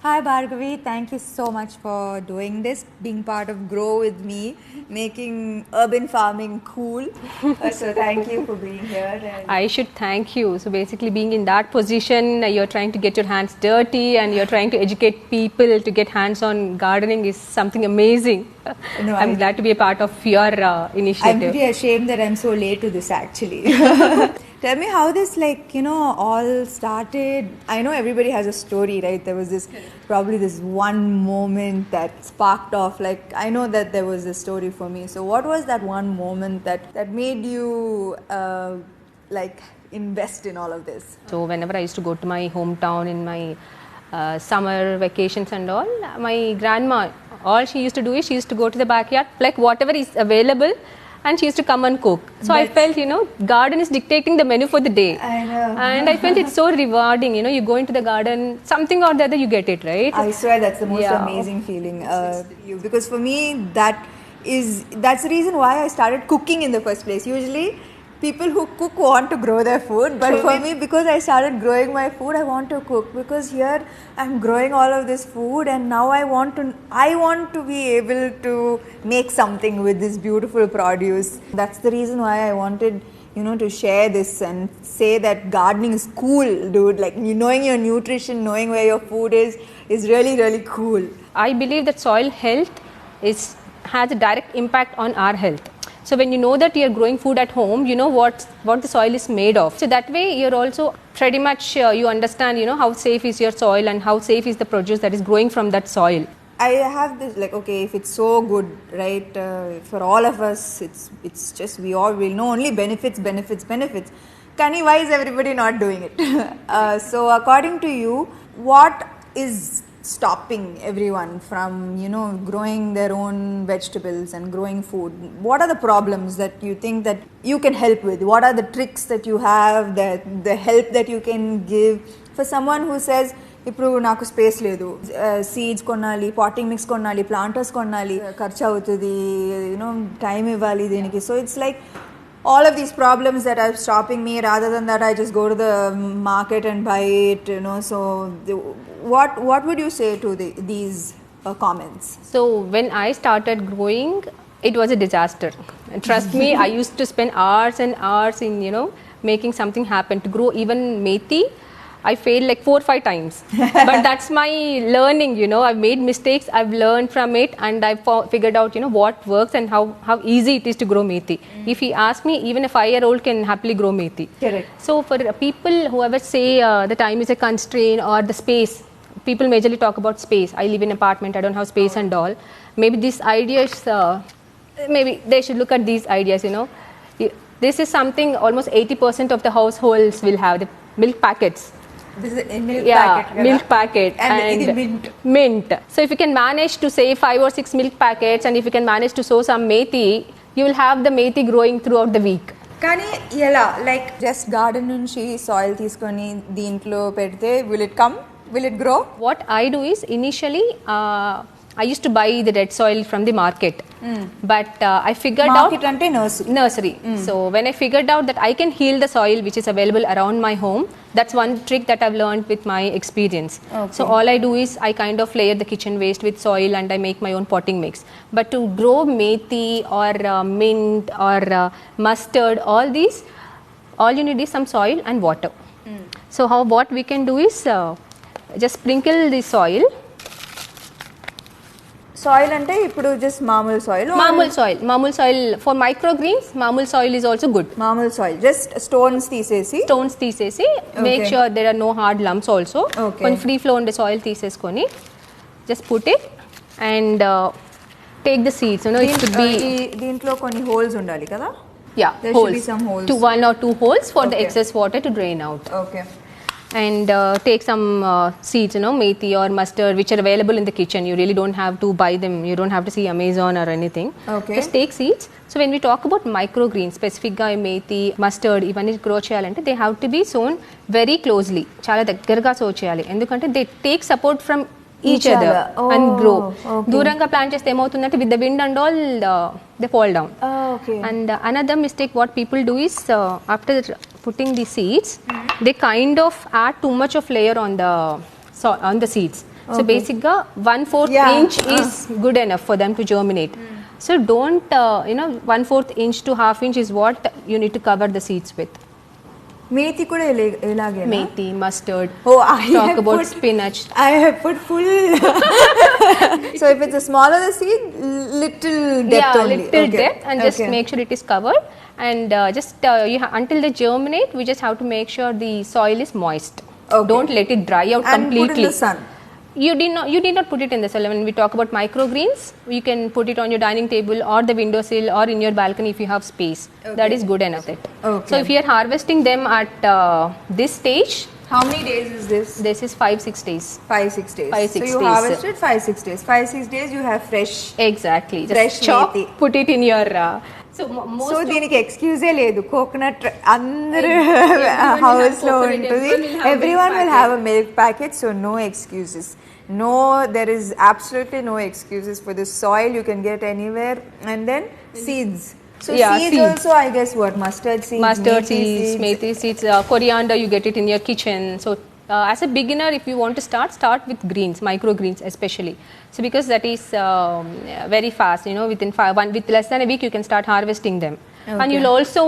Hi Bhargavi, thank you so much for doing this, being part of Grow with me, making urban farming cool. So thank you for being here. I should thank you. So basically being in that position, you're trying to get your hands dirty and you're trying to educate people to get hands on gardening is something amazing. No, I'm glad to be a part of your initiative. I'm pretty ashamed that I'm so late to this actually. Tell me how this all started. I know everybody has a story, right? There was probably this one moment that sparked off. Like I know that there was a story for me. So what was that one moment that made you invest in all of this? So whenever I used to go to my hometown in my summer vacations and all, my grandma, all she used to do is she used to go to the backyard, like whatever is available, and she used to come and cook. So I felt, garden is dictating the menu for the day. I know. And I felt it's so rewarding, you go into the garden, something or the other you get it, right? I swear that's the most amazing feeling. Because for me, that's the reason why I started cooking in the first place. Usually, people who cook want to grow their food, but for me, because I started growing my food, I want to cook, because here I'm growing all of this food, and now I want to be able to make something with this beautiful produce. That's the reason why I wanted to share this and say that gardening is cool, dude. Like knowing your nutrition, knowing where your food is really, really cool. I believe that soil health has a direct impact on our health. So when you know that you're growing food at home, you know what the soil is made of. So that way you're also pretty much, you understand, how safe is your soil and how safe is the produce that is growing from that soil. I have this if it's so good, right, for all of us, it's just we all will know only benefits. Kani, why is everybody not doing it? So according to you, what is stopping everyone from growing their own vegetables and growing food? What are the problems that you think that you can help with? What are the tricks that you have, the help that you can give for someone who says ఇప్పుడు నాకు space లేదు, seeds కొనాలి, potting mix కొనాలి, planters కొనాలి, ఖర్చు అవుతుంది, time ఇవ్వాలి దీనికి. So it's like all of these problems that are stopping me. Rather than that, I just go to the market and buy it, so what would you say to these comments? So when I started growing, it was a disaster. And trust me, I used to spend hours and hours in making something happen. To grow even methi, I failed like 4 or 5 times. But that's my learning, I've made mistakes, I've learned from it, and I've figured out, what works and how easy it is to grow methi. If he asks me, even a 5-year-old can happily grow methi. Correct. So for people who ever say the time is a constraint or the space, people majorly talk about space. I live in an apartment, I don't have space and all. Maybe this idea is, maybe they should look at these ideas, This is something almost 80% of the households will have, the milk packets. This is a milk packet. Milk packet and mint. So if you can manage to save 5 or 6 milk packets, and if you can manage to sow some methi, you will have the methi growing throughout the week. కానీ ఎలా, like just garden నుంచి soil తీసుకొని దీంట్లో పెడితే will it grow? What I do is initially I used to buy the red soil from the market, but I figured market ante nursery. So when I figured out that I can heal the soil which is available around my home, that's one trick that I've learned with my experience. Okay. So all I do is I kind of layer the kitchen waste with soil and I make my own potting mix. But to grow methi or mint or mustard, all these, all you need is some soil and water. So what we can do is just sprinkle the soil. Soil అంటే ఇప్పుడు just మామూలు soil for microgreens. మామూలు soil is also good. మామూలు soil just stones తీసేసి make sure there are no hard lumps also. కొంచెం free flow ఉండే soil తీసేసుకొని just put it and take the seeds, it should be దీంట్లో కొన్ని holes ఉండాలి కదా? There should be some holes. 1 or 2 holes for the excess water to drain out. Okay. And take some seeds, methi or mustard, which are available in the kitchen. You really don't have to buy them. You don't have to see Amazon or anything. Okay. Just take seeds. So when we talk about microgreens, specific ga methi, mustard, even grow cheyalante, they have to be sown very closely. Chala దగ్గరగా sow cheyali. ఎందుకంటే they take support from each other and grow. దూరంగా plant చేస్తే ఏమవుతుందంటే with the wind and all they fall down. Okay. And another mistake what people do is after putting the seeds, they kind of add too much of layer on the seeds. So basically 1/4 inch is good enough for them to germinate. So don't 1/4 inch to ½ inch is what you need to cover the seeds with. Methi kuda elage. Methi, mustard. Oh, talk about spinach. I have put full. So if it's a smaller the seed, little depth only. Little depth, and just make sure it is covered. And until they germinate, we just have to make sure the soil is moist. Don't let it dry out completely. And put in the sun. You did not put it in the sun. When we talk about microgreens, you can put it on your dining table or the windowsill or in your balcony if you have space. That is good enough. So if you are harvesting them at this stage, how many days is this? This is 5-6 days. 5-6 days. 5-6 so you days. harvest it 5-6 days. 5-6 days you have fresh. Exactly. Just fresh chop, methi. put it in your. So దీనికి excuse లేదు coconut అందరు house లో ఉంటుంది everyone will have a milk packet so no excuses no there is absolutely no excuses for this soil you can get anywhere and then seeds so seeds also I guess what mustard seeds methi seeds coriander you get it in your kitchen so as a beginner if you want to start with greens microgreens especially so because that is very fast with less than a week you can start harvesting them and you'll also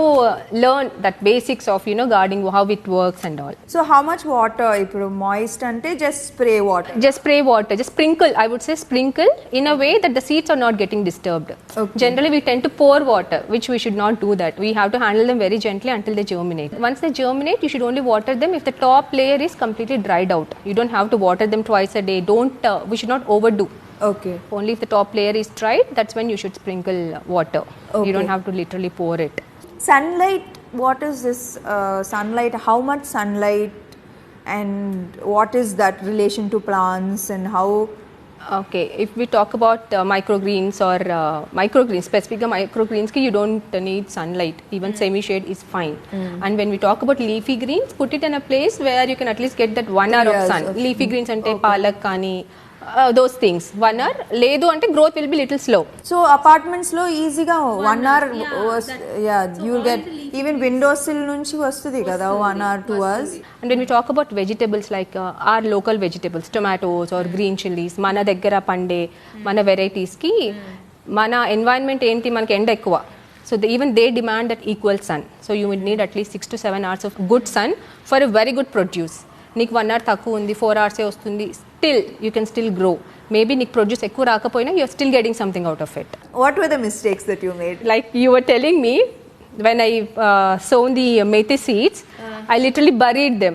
learn that basics of gardening how it works and all so how much water ippudu moist ante just spray water just sprinkle I would say sprinkle in a way that the seeds are not getting disturbed generally we tend to pour water which we should not do that we have to handle them very gently until they germinate once they germinate you should only water them if the top layer is completely dried out you don't have to water them twice a day we should not overdo only if the top layer is dried that's when you should sprinkle water you don't have to literally pour it sunlight what is this sunlight how much sunlight and what is that relation to plants and how if we talk about microgreens or microgreens specifically microgreens you don't need sunlight even semi shade is fine and when we talk about leafy greens put it in a place where you can at least get that 1 hour of sun leafy greens ante palak kani those things 1 hour ledu ante growth will be little slow so apartments lo easy ga 1 hour you will get even windowsill nunchi vastudi kada 1 hour 2 hours and when we talk about vegetables like our local vegetables tomatoes or green chilies mana daggara pande mana varieties ki mana environment enti manaki end ekkuva so even they demand that equal sun so you would need at least 6 to 7 hours of good sun for a very good produce నీకు 1 hour తక్కువ ఉంది 4 hours వస్తుంది still you can still grow maybe నీకు produce ఎక్కువ రాకపోయినా you are still getting something out of it what were the mistakes that you made like you were telling me when I sown the methi seeds I literally buried them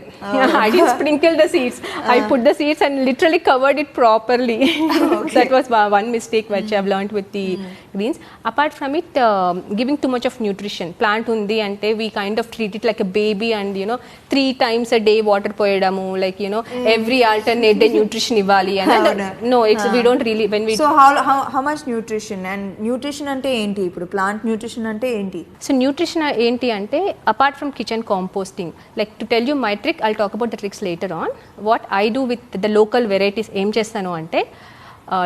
I didn't sprinkle the seeds I put the seeds and literally covered it properly that was one mistake which I've learned with the greens apart from it giving too much of nutrition plant undi ante we kind of treat it like a baby and 3 times a day water poyedamu like every alternate day nutrition ivali and no it's we don't really when we so how much nutrition and nutrition ante enti ipudu plant nutrition ante enti so nutrition enti ante apart from kitchen composting like to tell you my trick I'll talk about the tricks later on what I do with the local varieties em chestanu ante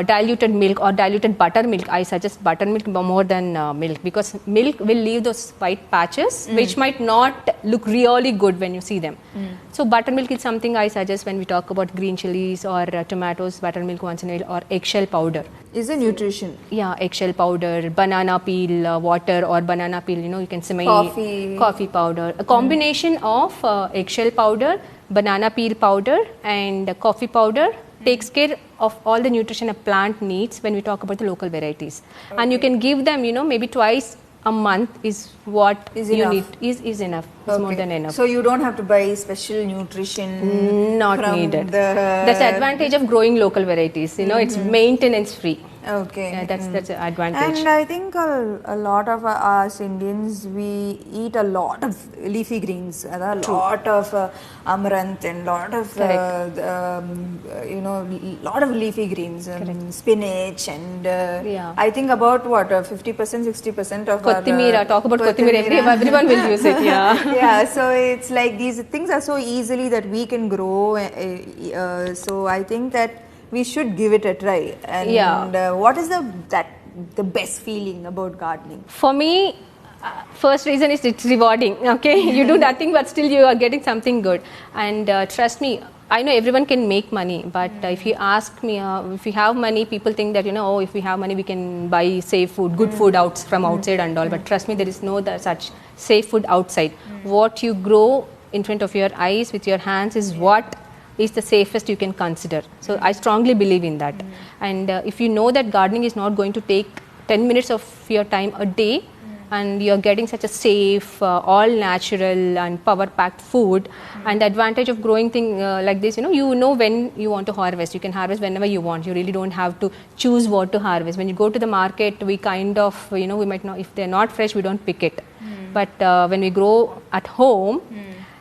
diluted milk or diluted buttermilk I suggest buttermilk more than milk because milk will leave those white patches which might not look really good when you see them so buttermilk is something I suggest when we talk about green chilies or tomatoes buttermilk once in a while or eggshell powder is a nutrition eggshell powder banana peel water or banana peel you can simmer coffee powder a combination of eggshell powder banana peel powder and coffee powder takes care of all the nutrition a plant needs when we talk about the local varieties and you can give them maybe twice a month is what is you enough. need is enough is more than enough so you don't have to buy special nutrition not needed that's the advantage of growing local varieties it's maintenance free that's an advantage and I think a lot of us Indians we eat a lot of leafy greens a lot of amaranth and lot of lot of leafy greens spinach and I think about what 50% 60% of kothimira talk about kothimira everyone will use it so it's like these things are so easily that we can grow so I think that we should give it a try and what is the best feeling about gardening for me first reason is it's rewarding you do nothing but still you are getting something good and trust me I know everyone can make money, but if you ask me, if we have money, people think that, oh, if we have money, we can buy safe food, good food from outside and all. But trust me, there is no such safe food outside. What you grow in front of your eyes with your hands is what is the safest you can consider. So I strongly believe in that. And if you know that gardening is not going to take 10 minutes of your time a day, and you're getting such a safe, all natural and power packed food, and the advantage of growing thing like this, you know when you want to harvest. You can harvest whenever you want. You really don't have to choose what to harvest. When you go to the market, we kind of, we might not, if they're not fresh, we don't pick it. But when we grow at home,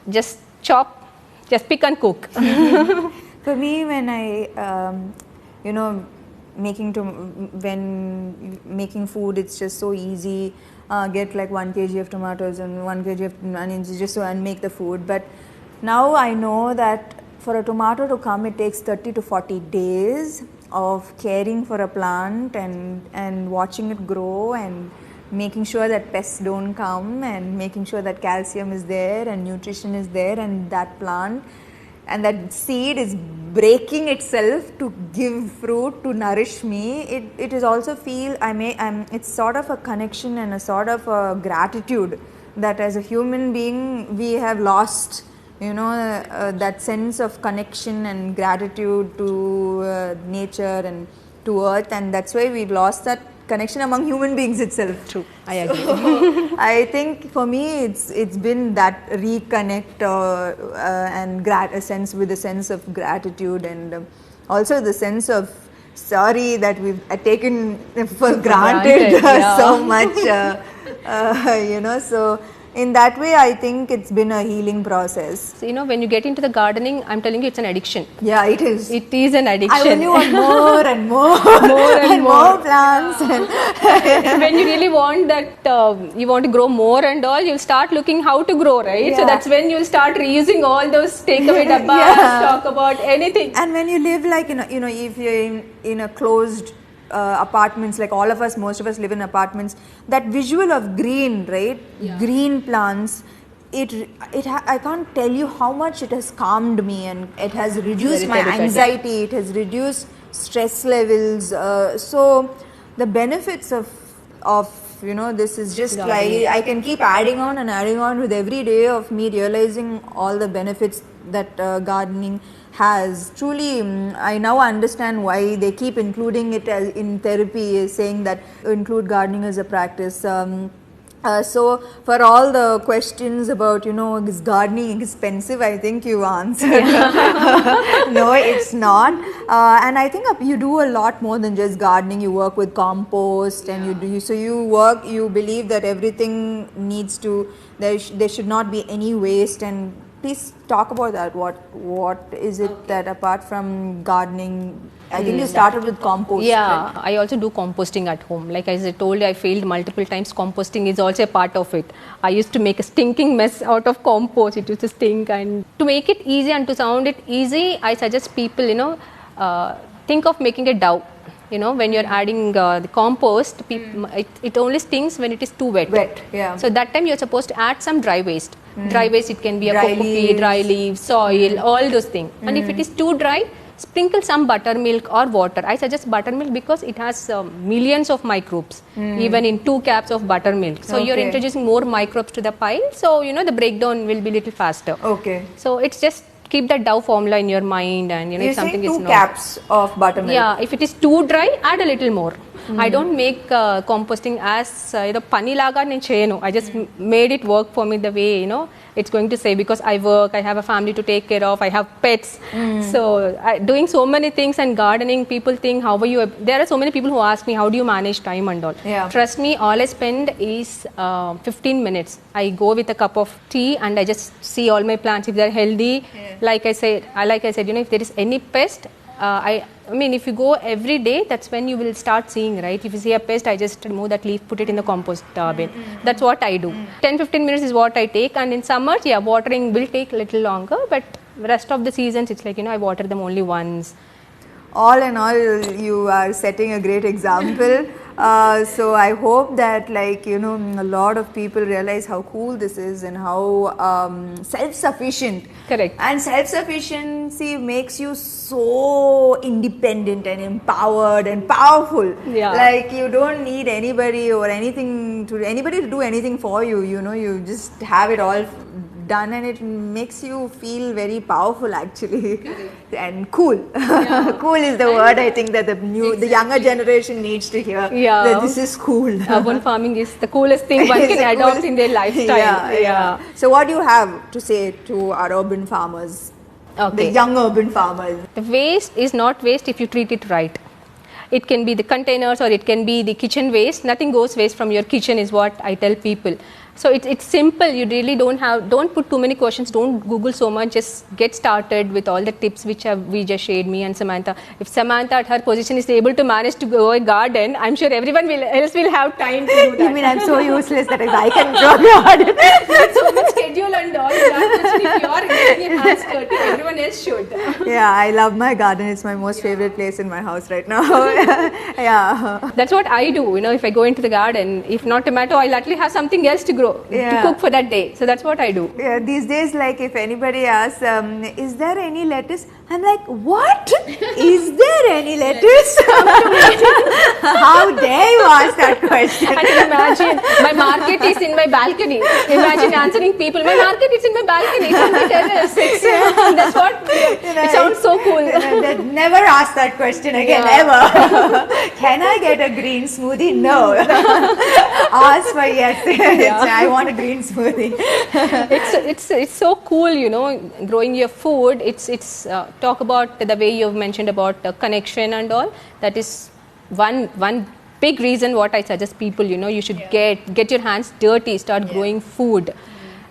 just chop, just pick and cook. For me, when I when making food, it's just so easy. Get like 1 kg of tomatoes and 1 kg of onions just so and make the food. But now I know that for a tomato to come, it takes 30 to 40 days of caring for a plant and watching it grow and making sure that pests don't come and making sure that calcium is there and nutrition is there and that plant and that seed is breaking itself to give fruit, to nourish me. It is also feel it's sort of a connection and a sort of a gratitude that as a human being we have lost, that sense of connection and gratitude to nature and to earth, and that's why we've lost that connection among human beings itself. True, I agree. So, I think for me it's been that reconnect and a sense of gratitude and also the sense of sorry that we've taken for granted so much. So in that way, I think it's been a healing process. So, when you get into the gardening, I'm telling you, it's an addiction. Yeah, it is. It is an addiction. I only want more and more, more plants. And when you really want that, you want to grow more and all, you'll start looking how to grow, right? Yeah. So that's when you'll start reusing all those takeaway dabbas, talk about anything. And when you live like, if you're in a closed apartments, like all of us, most of us live in apartments, that visual of green, right? Yeah. Green plants, I can't tell you how much it has calmed me and it has reduced my anxiety, it has reduced stress levels. So the benefits of this is just like I can keep adding on with every day of me realizing all the benefits that gardening has. Truly, I now understand why they keep including it as in therapy, saying that include gardening as a practice. So for all the questions about, is gardening expensive, I think you answered. No, it's not. And I think you do a lot more than just gardening. You work with compost and you believe that everything needs to, there should not be any waste. And please talk about that. What is it that apart from gardening, I think you started with compost. Yeah, right? I also do composting at home. Like as I told you, I failed multiple times. Composting is also a part of it. I used to make a stinking mess out of compost. It used to stink. And to make it easy and to sound it easy, I suggest people, think of making a dough. When you're adding the compost, it only stings when it is too wet. Yeah. So that time you're supposed to add some dry waste. Dry waste, it can be a coconut, dry leaves, soil, all those things. And if it is too dry, sprinkle some buttermilk or water. I suggest buttermilk because it has millions of microbes, even in 2 cups of buttermilk. So you're introducing more microbes to the pile. So, the breakdown will be little faster. Okay. So it's just keep that dough formula in your mind, and if something is not. 2 cups of buttermilk. Yeah, if it is too dry, add a little more. I don't make composting as pani laga nen cheyanu. I just made it work for me the way it's going to say, because I work, I have a family to take care of, I have pets. So doing so many things and gardening, people think how are you? There are so many people who ask me how do you manage time and all. Yeah. Trust me, all I spend is 15 minutes. I go with a cup of tea and I just see all my plants if they're healthy. Yeah. Like I said, if there is any pest, if you go every day, that's when you will start seeing, right? If you see a pest, I just remove that leaf, put it in the compost bin. That's what I do. 10-15 minutes is what I take, and in summers, watering will take a little longer, but rest of the seasons, it's like, I water them only once. All in all, you are setting a great example. So I hope that, like, you know, a lot of people realize how cool this is and how self-sufficient. Correct. And self-sufficiency makes you so independent and empowered and powerful. Yeah. Like, you don't need anybody or anything to do anything for you. You know, you just have it all done, and it makes you feel very powerful, actually. And cool. Yeah. Cool is the word I think that the younger generation needs to hear. Yeah. That this is cool. Urban farming is the coolest thing one It's can the adopt coolest- in their lifestyle. Yeah. So what do you have to say to our urban farmers? Okay. The young urban farmers. The waste is not waste if you treat it right. It can be the containers or it can be the kitchen waste. Nothing goes waste from your kitchen is what I tell people. So it's simple. You really don't put too many questions. Don't Google so much. Just get started with all the tips which we just shared, me and Samantha. If Samantha at her position is able to manage to grow a garden, I'm sure everyone else will have time to do that. You mean I'm so useless that I can grow a garden? With so much schedule and all that. If you are getting your hands dirty, everyone else should. Yeah, I love my garden. It's my most favorite place in my house right now. Yeah. That's what I do. You know, if I go into the garden, if not tomato, I'll at least have something else to grow, Yeah. to cook for that day. So that's what I do. Yeah, these days, like, if anybody asks, is there any lettuce? I'm like, what? Is there any lettuce? How dare you ask that question? I can imagine my market is in my balcony. Imagine answering people, my market is in my balcony. It's on the terrace. That's what, it sounds so cool. Never ask that question again, Yeah. ever. Can I get a green smoothie? No. Ask for yes. I want a green smoothie. It's so cool, you know, growing your food. It's talk about the way you've mentioned about connection and all. That is one big reason what I suggest people, you know, you should get your hands dirty, start growing food,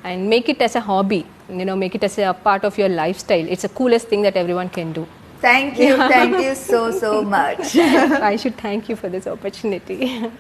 and make it as a hobby. You know, make it as a part of your lifestyle. It's the coolest thing that everyone can do. Thank you so much. I should thank you for this opportunity.